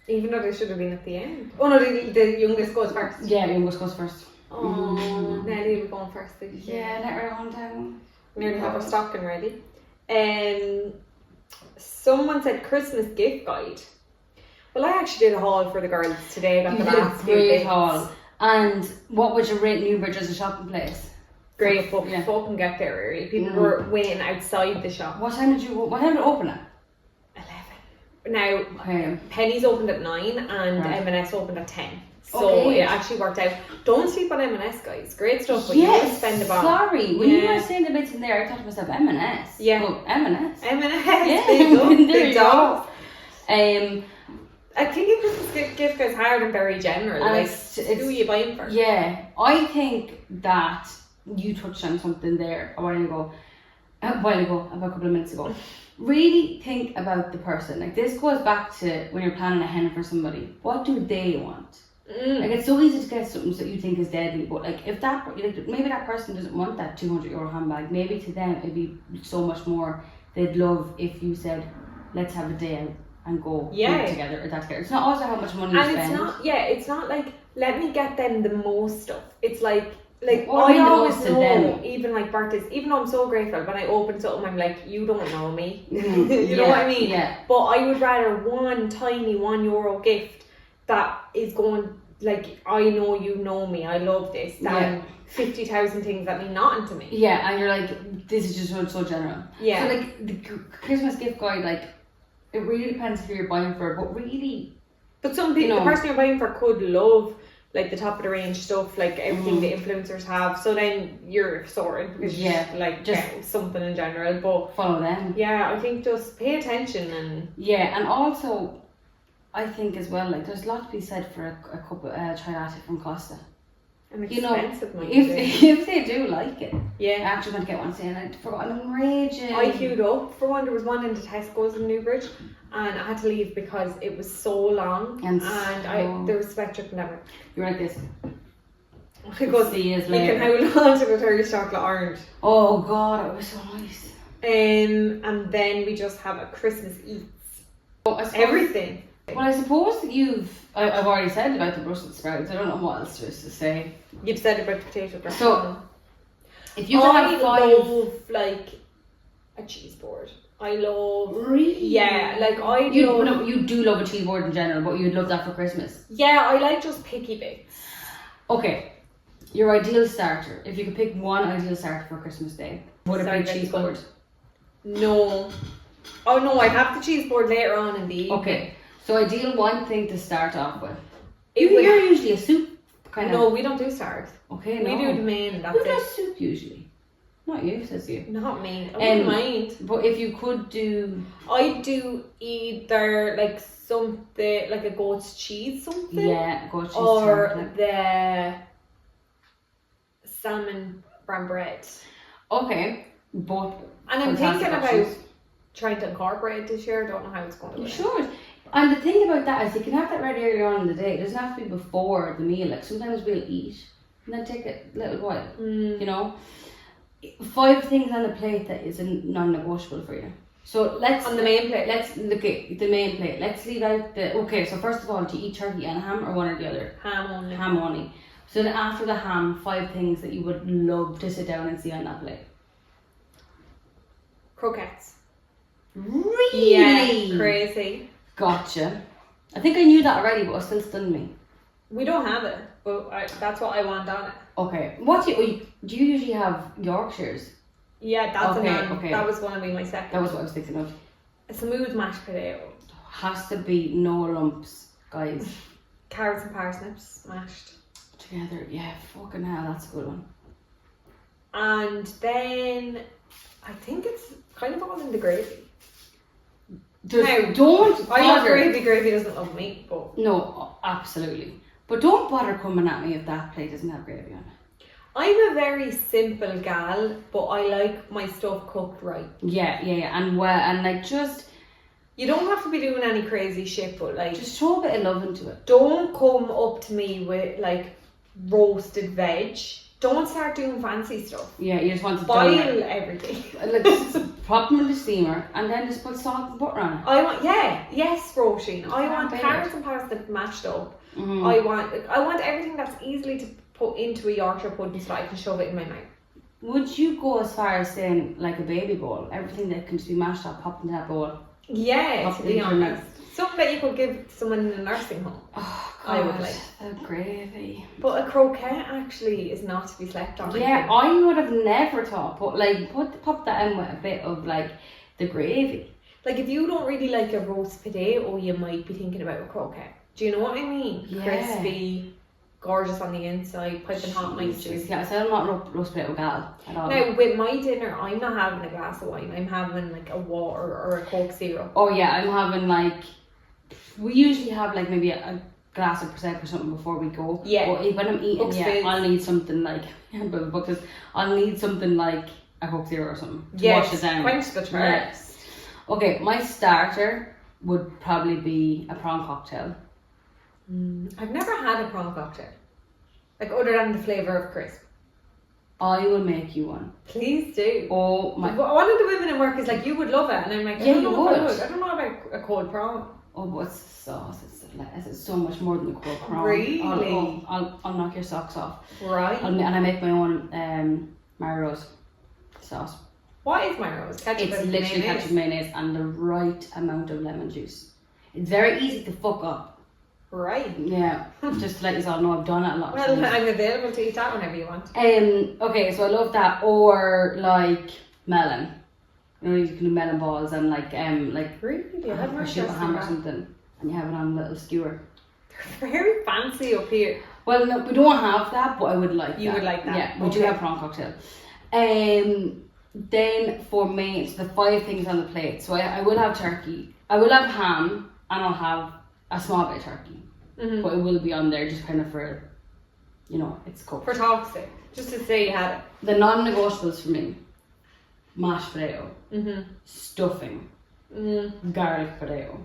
Even though they should have been at the end. Oh no, the youngest goes first. Yeah, the youngest goes first. Oh, Nelly will go first this year. Yeah, let her on down. Nearly have her stocking ready. Someone said Christmas gift guide. Well, I actually did a haul for the girls today. Got the last great haul. And what would you rate Newbridge as a shopping place? Great, but fucking get there early. People were waiting outside the shop. What time did it open at? 11. Now, Penny's opened at 9 and M&S opened at 10. So it actually worked out. Don't sleep on M&S, guys. Great stuff, but you can spend a bomb. Sorry, when you were saying the bits in there, I thought to myself, M&S. Yeah. Oh, M&S. M&S. Yeah, big dogs. I think Christmas gift goes hard and very general. Like, who are you buying for? Yeah, I think that you touched on something there a while ago, about a couple of minutes ago. Really think about the person. Like, this goes back to when you're planning a hen for somebody. What do they want? Like, it's so easy to get something that you think is deadly, but like, if maybe that person doesn't want that €200 handbag, maybe to them it'd be so much more. They'd love if you said, let's have a day out and go together or that together. It's not also how much money you spend. It's not like, let me get them the most stuff. It's like I always know, even like birthdays, even though I'm so grateful, when I open something, I'm like, you don't know me. You know what I mean? Yeah. But I would rather one tiny €1 gift that is going like, I know you know me, I love this, than 50,000 things that mean nothing to me. Yeah, and you're like, this is just so general. Yeah. So like the Christmas gift guide, like it really depends who you're buying for, but really. But some people, the person you're buying for could love like the top of the range stuff, like everything the influencers have. So then you're sorted because you just get something in general. But follow them. Yeah, I think just pay attention and. Yeah, and also, I think as well, like there's a lot to be said for a cup of chai latte from Costa. And expensive, if they do like it. Yeah. I actually went to get one saying I forgot an raging. I queued up for one. There was one in the Tesco's in Newbridge, and I had to leave because it was so long, and there was sweat dripping down. You were like this. Because see years later. How long to the Irish chocolate orange? Oh God, it was so nice. And then we just have a Christmas eats. Everything. Well, I suppose I've already said about the Brussels sprouts. I don't know what else there is to say. You've said about the potato gratin. So, if you love like a cheese board. I love. Really? Yeah, like you do love a cheese board in general, but you'd love that for Christmas. Yeah, I like just picky bits. Okay, your ideal starter. If you could pick one ideal starter for Christmas Day, would it be cheese board? No. Oh no, I'd have the cheese board later on in the evening. Okay. So ideal one thing to start off with. You're usually a soup kind of. No, we don't do starters. Okay, we do the main. That's Who does soup usually? Not you, says you. Not me. I wouldn't mind. But if you could do, I'd do either like something like a goat's cheese something. Yeah, goat's cheese. Or the salmon brown bread. Okay, but and I'm thinking about trying to incorporate it this year. I don't know how it's going to be. You should. And the thing about that is you can have that ready earlier on in the day. It doesn't have to be before the meal. Like sometimes we'll eat and then take a little while. You know, 5 things on the plate that is non-negotiable for you. So let's on the main plate. Let's look at the main plate. Let's leave out the. Okay, so first of all, do you eat turkey and ham or one or the other? Ham only. Ham only. So then after the ham, 5 things that you would love to sit down and see on that plate. Croquettes. Really? Yeah, crazy. Gotcha. I think I knew that already, but it still stunned me. We don't have it, but that's what I want on it. Okay. What do you usually have Yorkshires? Yeah, that's okay. That was going to be my second. That was what I was thinking of. A smooth mashed potato. Has to be no lumps, guys. Carrots and parsnips mashed together. Yeah, fucking hell, that's a good one. And then I think it's kind of all in the gravy. Don't I love gravy. Gravy doesn't love me, but no, absolutely. But don't bother coming at me if that plate doesn't have gravy on it. I'm a very simple gal, but I like my stuff cooked right. Yeah, and like just. You don't have to be doing any crazy shit, but like just throw a bit of love into it. Don't come up to me with like roasted veg. Don't start doing fancy stuff. Yeah, you just want to boil everything. Like pop them in the steamer and then just put salt and butter on it. I want Roisin. I want carrots and parsnips mashed up. Mm-hmm. I want everything that's easily to put into a Yorkshire pudding so that I can shove it in my mouth. Would you go as far as saying like a baby bowl? Everything that can just be mashed up, popped into that bowl. Yeah, to be honest. Something that you could give someone in a nursing home. Oh God, I would like. The gravy. But a croquette actually is not to be slept on. Yeah, I would have never thought, but like pop that in with a bit of like the gravy. Like if you don't really like a roast potato, you might be thinking about a croquette. Do you know what I mean? Yeah. Crispy, gorgeous on the inside, piping hot, nice juice. Yeah, so I'm not roast potato gal at all. Now with my dinner, I'm not having a glass of wine. I'm having like a water or a Coke Zero. Oh yeah, I'm having like. We usually have like maybe a glass of Prosecco or something before we go. Yeah. But when I'm eating, I'll need something like because I'll need something like a Coke Zero or something to wash it down. Quench the thirst. Yeah. Okay, my starter would probably be a prawn cocktail. I've never had a prawn cocktail, like other than the flavour of crisp. I will make you one. Please do. Oh my! One of the women in work is like, you would love it, and I'm like, I don't know if I would. I don't know about a cold prawn. Oh, but it's the sauce. It's so much more than the cold prawn. Really? I'll knock your socks off. Right. And I make my own Marrow's sauce. What is Marrow's? It's literally ketchup, mayonnaise, and the right amount of lemon juice. It's very easy to fuck up. Right. Yeah, just to let you all know, I've done it a lot. Well, I'm available to eat that whenever you want. Okay, so I love that. Or like melon. You know, you can do melon balls and like Really? I had or no shit interest ham in or that. something, and you have it on a little skewer. They're very fancy up here. Well, no, we don't have that, but I would like that. You would like that? Yeah, we do have prawn cocktail. Then for me, it's the 5 things on the plate. So I will have turkey. I will have ham, and I'll have a small bit of turkey. Mm-hmm. But it will be on there just kind of for, you know, it's cooked. For talk's sake. Just to say you had it. The non-negotiables for me: mashed potato, Mm-hmm. stuffing, garlic potato,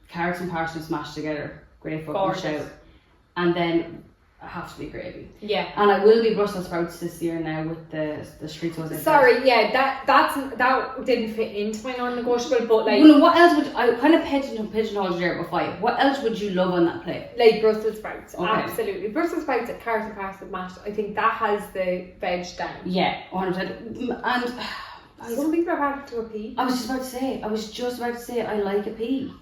carrots and parsnips mashed together, great fucking shout, and then it has to be gravy. Yeah. And I will be Brussels sprouts this year now with the street sauce. Sorry, yeah, that didn't fit into my non-negotiable, but like. Well, what else would I kind of pigeonholed there with 5? What else would you love on that plate? Like Brussels sprouts, Okay. absolutely. Brussels sprouts and carrots and parsnip mashed. I think that has the veg down. Yeah, 100%. And Some people are hard to a pea. I was just about to say I like a pea.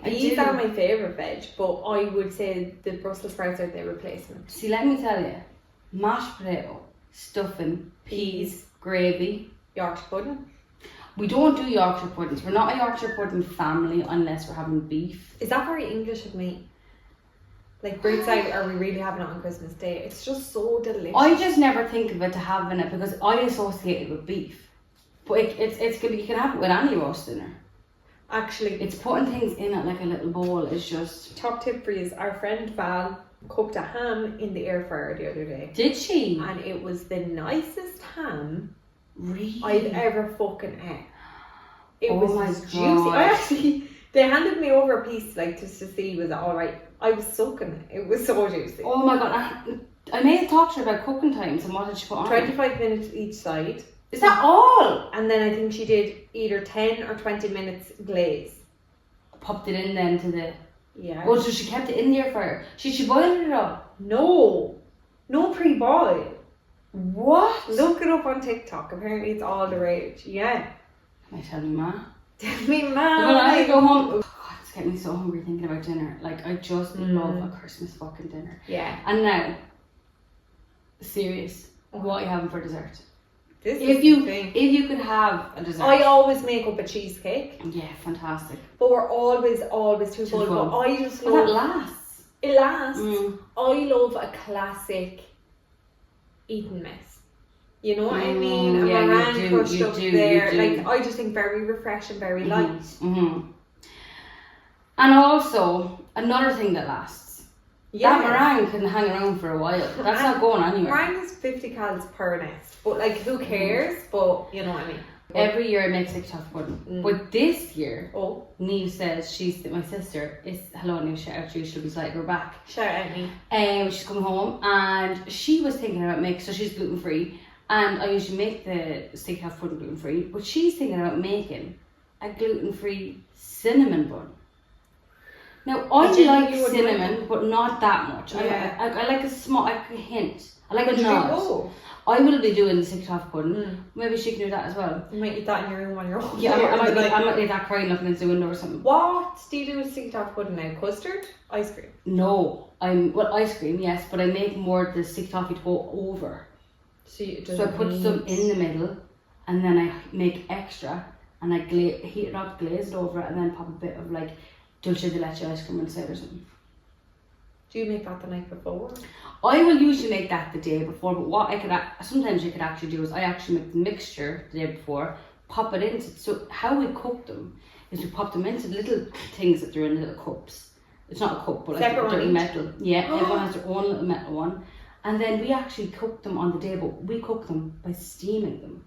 Peas do. are my favourite veg, but I would say the Brussels sprouts are their replacement. See, let me tell you, mashed potato, stuffing, peas, gravy. Yorkshire pudding. We don't do Yorkshire puddings. We're not a Yorkshire pudding family unless we're having beef. Is that very English of me? Like, Brit side, are we really having it on Christmas Day? It's just so delicious. I just never think of it to having it because I associate it with beef. But it's good. You can have it with any roast dinner. Actually, It's putting things in it like a little bowl. It's just. top tip for you is our friend Val cooked a ham in the air fryer the other day. Did she? And it was the nicest ham Really? I've ever fucking ate. It Oh was my juicy. God. They handed me over a piece like just to see was it alright. I was soaking it. It was so juicy. Oh my god! I made a talk to her about cooking times and what did she put on? 25 minutes each side. Is that all? And then I think she did either 10 or 20 minutes glaze. Popped it in then to the. Yeah. Oh, so she kept it in the air fryer. She boiled it up. No pre-boil. What? Look it up on TikTok. Apparently it's all the rage. Yeah. Can I tell you, Ma? Tell me, When man. I go home, oh, God, it's getting me so hungry thinking about dinner. Like I just love a Christmas fucking dinner. Yeah. And now, serious. What are you having for dessert? This If is you the thing. have a dessert. I always make up a cheesecake, Yeah, fantastic. but we're always too full. full. But I just Well, that love lasts. it. Lasts. Mm. I love a classic eating mess. You know what I mean? A yeah, you meringue do, crushed you up do, there. you do. Like I just think very refreshing, very light. Mm-hmm. And also another thing that lasts. Yeah. That meringue can hang around for a while. That's not going anywhere. Meringue is 50 calories per nest, but like who cares? But you know what I mean. Every year I make TikTok pudding. But this year, Oh, Neve says my sister is hello Neve, shout out to you, she'll be like we're back. shout out me. She's coming home and she was thinking about making, so she's gluten free and I usually make the stick half pudding gluten free, but she's thinking about making a gluten free cinnamon bun. Now I like cinnamon, but not that much. Yeah. I like a small, like a hint. I like a Would you nod. go? I will be doing the stick half pudding. Maybe she can do that as well. You might eat that in your room on your own. Yeah, I might leave that crying looking into the window or something. What do you do with stick top pudding now? Custard? Ice cream? No, ice cream, yes, but I make more the stick toffee to go over. So I put some in the middle, and then I make extra, and I heat it up, glaze it over, and then pop a bit of like dulce de leche ice cream inside or something. Do you make that the night before? I will usually make that the day before, but what sometimes you could actually do is I actually make the mixture the day before, pop it into. So how we cook them is we pop them into little things that they're in little cups. It's not a cup, but like a little metal. Yeah, everyone has their own little metal one. And then we actually cook them on the day, but we cook them by steaming them.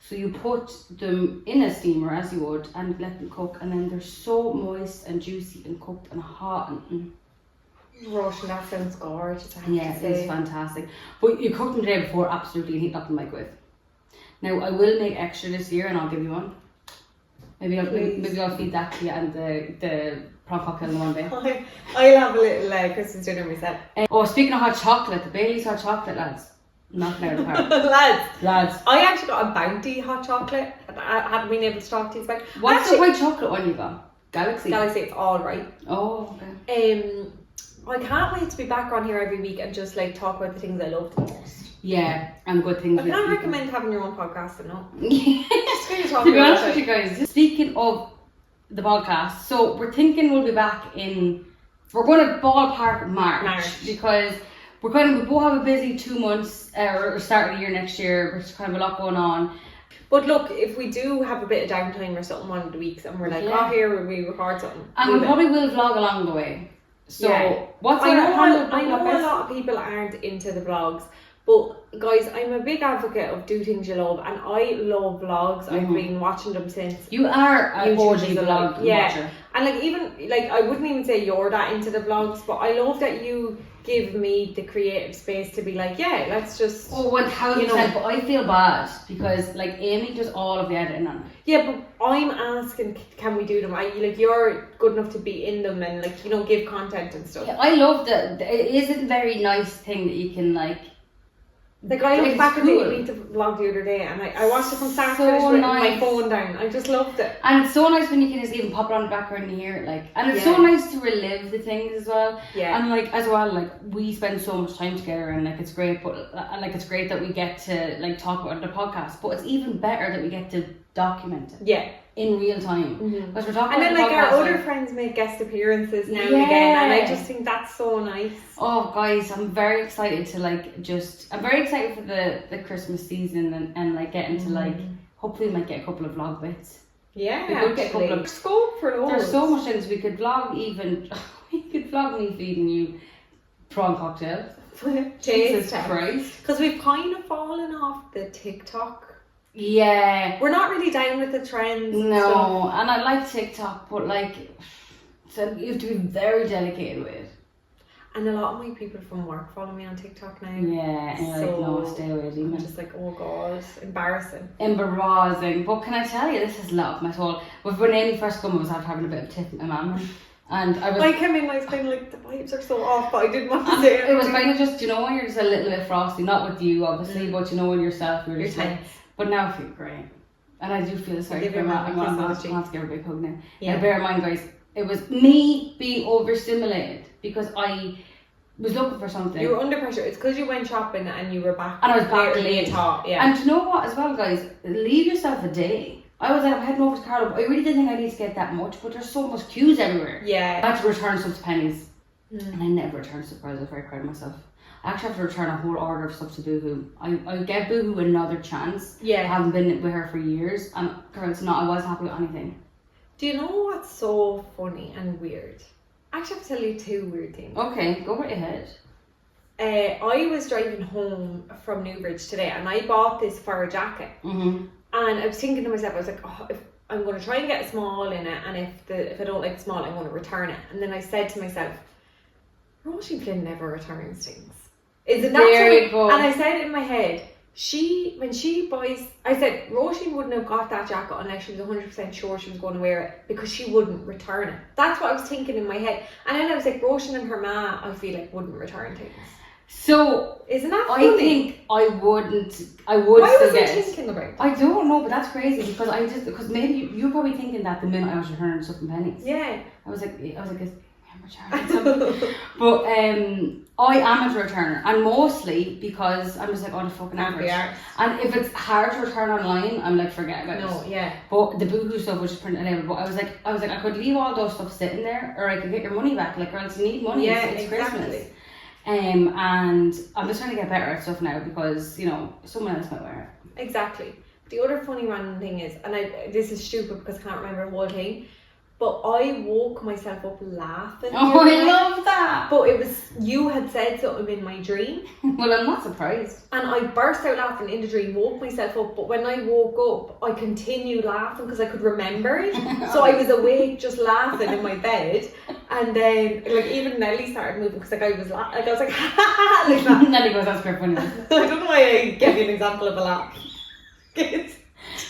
So you put them in a steamer as you would and let them cook, and then they're so moist and juicy and cooked and hot and Russian, that sounds gorgeous. yeah, it's fantastic. But you cook them the day before, absolutely, and heat up in the microwave. Now I will make extra this year, and I'll give you one. Maybe I'll feed that to you and the prawn cocktail in one day. I'll have a little Christmas dinner myself. Speaking of hot chocolate, the Bailey's hot chocolate, lads. Knocking out of the park. Lads. I actually got a Bounty hot chocolate. I haven't been able to talk to you about. What's the white chocolate one you got? Galaxy. It's all right. Oh, okay. I can't wait to be back on here every week and just like talk about the things I love the most. Yeah, and good things. I can't recommend having your own podcast, no. Yes. To be honest with you guys, speaking of the podcast, so we're thinking we'll be back we're going to ballpark March. Because we both have a busy 2 months, or start of the year next year. There's kind of a lot going on. But look, if we do have a bit of downtime or something one of the weeks and we're like, here we record something. And we probably will vlog along the way. So what's I know a lot of people aren't into the vlogs, but guys, I'm a big advocate of do things you love, and I love vlogs. I've been watching them since. You are an OG vlog watcher. And like even like I wouldn't even say you're that into the vlogs, but I love that you give me the creative space to be like, let's just 1000%. But I feel bad because like Amy does all of the editing on it. Yeah, but I'm asking, can we do them? You're good enough to be in them and like give content and stuff. Yeah, I love that. It is a very nice thing that you can like. Like I looked back at the vlog the other day and I watched it from start to finish with my phone down. I just loved it. And it's so nice when you can just even pop it on the background and hear it, like, and it's so nice to relive the things as well. Yeah. And like as well, like we spend so much time together and like it's great, but it's great that we get to like talk about the podcast. But it's even better that we get to document it. Yeah. In real time. Because we're talking. And then like our other friends make guest appearances now and again, and I just think that's so nice. Oh guys, I'm very excited to I'm very excited for the Christmas season and like getting to like hopefully we might get a couple of vlog bits. Yeah, we could get a couple of scope for those. There's so much things we could vlog. We could vlog me feeding you prawn cocktails. Jesus Christ. Because we've kind of fallen off the TikTok. Yeah, we're not really down with the trends. No, and I like TikTok, but like, so you have to be very dedicated with it. And a lot of my people from work follow me on TikTok now. Yeah, and you're like, no, stay away. I'm just like, oh god, embarrassing. But can I tell you, this has lit up my soul. But when Amy first came, I was after having a bit of tiff with my mum. And I came in, I was kind of like, the vibes are so off, but I didn't want to say it. It was kind of just, when you're just a little bit frosty, not with you obviously, but in yourself, you're just like. But now I feel great. And I do feel sorry for my mum. I want to give her a big hug now. Yeah. And bear in mind, guys, it was me being overstimulated because I was looking for something. You were under pressure. It's because you went shopping and you were back. And I was back late. Yeah. And you know what as well, guys? Leave yourself a day. I was like, I'm heading over to Carlo, but I really didn't think I need to get that much, but there's so much queues everywhere. Yeah. I had to return stuff to Pennies. And I never returned stuff. I was very proud of myself. I actually have to return a whole order of stuff to Boohoo. I get Boohoo another chance. Yeah. I haven't been with her for years. And girls, I wasn't happy with anything. Do you know what's so funny and weird? I actually have to tell you 2 weird things. Okay, go right ahead. I was driving home from Newbridge today and I bought this fur jacket. And I was thinking to myself, I was like, if I'm going to try and get a small in it, and if I don't like the small, I'm going to return it. And then I said to myself, Roisin Flynn never returns things. Isn't that true? And I said in my head, when she buys, I said Roisin wouldn't have got that jacket unless she was 100% sure she was going to wear it, because she wouldn't return it. That's what I was thinking in my head. And then I was like, Roisin and her ma, I feel like wouldn't return things. So isn't that funny? I think I would. Why was I thinking about it? I don't know, but that's crazy because maybe you're probably thinking that the minute I was returning stuff in Pennies. Yeah. I was like, but I am a returner, and mostly because I'm just like, oh, the fucking average. And if it's hard to return online, I'm like, forget about it. No, yeah. But the Boohoo stuff was just printed out. But I was like, I could leave all those stuff sitting there, or I could get your money back. Like, girls, you need money. Yeah, it's exactly. Christmas. And I'm just trying to get better at stuff now because someone else might wear it. Exactly. The other funny random thing is, and this is stupid because I can't remember the whole thing, but I woke myself up laughing. Oh, I love that. But it was, you had said something in my dream. Well, I'm not surprised. And I burst out laughing in the dream, woke myself up, but when I woke up, I continued laughing because I could remember it. So I was awake just laughing in my bed. And then, like, even Nelly started moving because I was like, ha ha ha, like that. Nelly goes, that's quite funny. I don't know why I gave you an example of a laugh.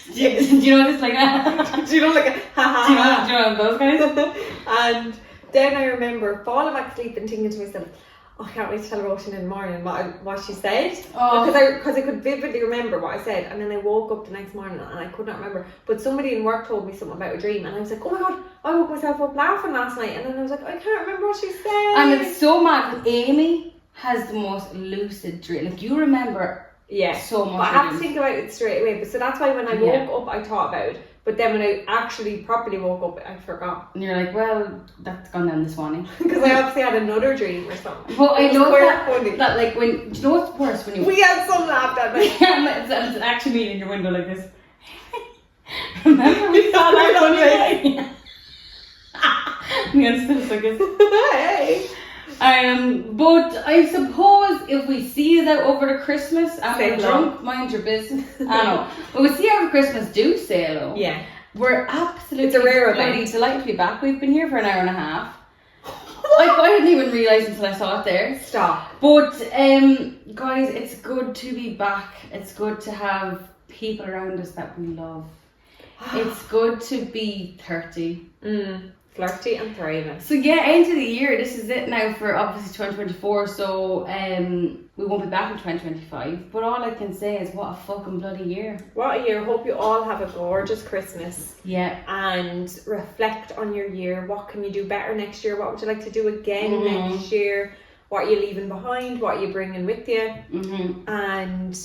Do you know this like that? Do you know like a ha ha ha? Do you know those guys? And then I remember falling back asleep and thinking to myself, I can't wait to tell Roisin in the morning what she said. Oh. Because I could vividly remember what I said, and then I woke up the next morning and I could not remember. But somebody in work told me something about a dream, and I was like, oh my god, I woke myself up laughing last night, and then I was like, I can't remember what she said. And it's so mad because Amy has the most lucid dream. Like, you remember so much. But I have to think about it straight away. But so that's why when I woke up, I thought about it. But then when I actually properly woke up, I forgot. And you're like, well, that's gone down this morning. Because I obviously had another dream or something. But I know funny. that like when, do you know what's worse when you... We had some laugh that night. It's actually me in your window like this. Remember we saw that on your Me and still like this. Hey. But I suppose if we see you out over the Christmas and Say we're hello. drunk, mind your business. I know. But we see you over Christmas, do say hello. Yeah. We're absolutely It's a rare bloody event. delighted to be back. We've been here for an hour and a half. I didn't even realise until I saw it there. Stop. But guys, it's good to be back. It's good to have people around us that we love. It's good to be 30. Flirty and thriving. So yeah, end of the year. This is it now for obviously 2024. So we won't be back in 2025. But all I can say is, what a fucking bloody year. What a year. Hope you all have a gorgeous Christmas. Yeah. And reflect on your year. What can you do better next year? What would you like to do again next year? What are you leaving behind? What are you bringing with you? And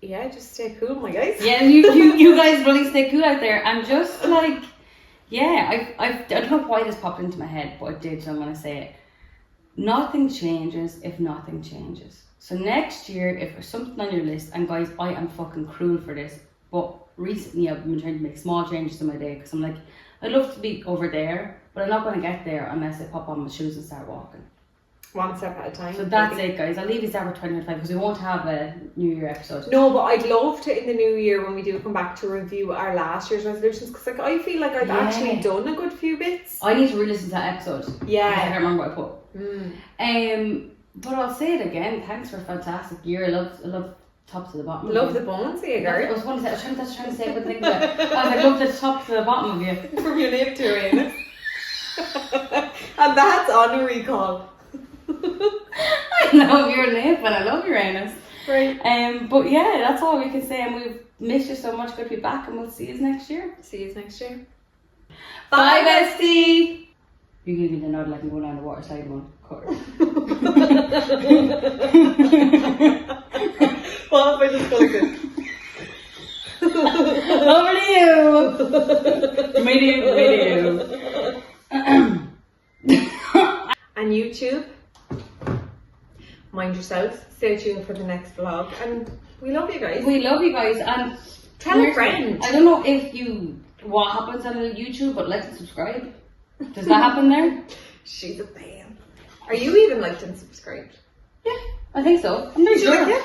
yeah, just stay cool, my guys. Yeah, you guys really stay cool out there. And just like, yeah, I don't know why this popped into my head, but it did, so I'm going to say it. Nothing changes if nothing changes. So next year, if there's something on your list, and guys, I am fucking cruel for this, but recently I've been trying to make small changes in my day, because I'm like, I'd love to be over there, but I'm not going to get there unless I pop on my shoes and start walking. One step at a time. So that's it, guys. I'll leave you there for 2025 because we won't have a New Year episode. No, but I'd love to in the new year when we do come back to review our last year's resolutions, because like I feel like I've actually done a good few bits. I need to re-listen to that episode. Yeah. I can't remember what I put. But I'll say it again. Thanks for a fantastic year. I love top to the bottom. Love the bones of you, girl. I was trying to say a good thing, but I love the top to the bottom of you. From your lip to Uranus. And that's on a recall. I love your lip and I love Uranus. Right. But yeah, that's all we can say, and we've missed you so much. Good to be back, and we'll see you next year. See you next year. Bye, bestie. You give me the nod like you go down the water slide one. What if I just go good? Over to you. Me to you. And YouTube, mind yourselves. Stay tuned for the next vlog, and we love you guys. We love you guys, and Tell a friend. I don't know what happens on YouTube, but like and subscribe. Does that happen there? She's a fan. Are you even liked and subscribed? Yeah, I think so. I'm not sure. Yeah.